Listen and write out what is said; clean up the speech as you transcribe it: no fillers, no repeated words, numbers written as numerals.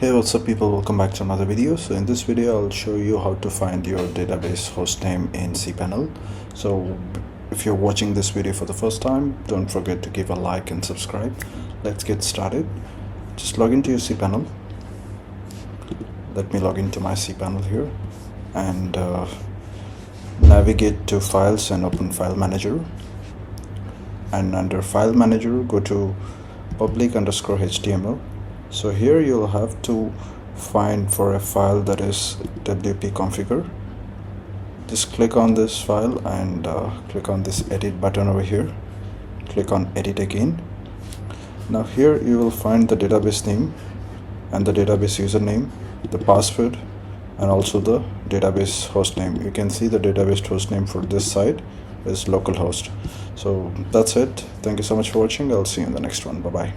Hey, what's up people, welcome back to another video. So in this video I'll show you how to find your database hostname in Cpanel. So if you're watching this video for the first time, don't forget to give a like and subscribe. Let's get started. Just log into your Cpanel. Let me log into my Cpanel here and navigate to files and open file manager, and under file manager go to public_html. So here you'll have to find for a file that is wp configure. Just click on this file and click on this edit button over here. Click on edit again. Now here you will find the database name and the database username, the password, and also the database host name. You can see the database host name for this site is localhost. So that's it. Thank you so much for watching. I'll see you in the next one. Bye bye.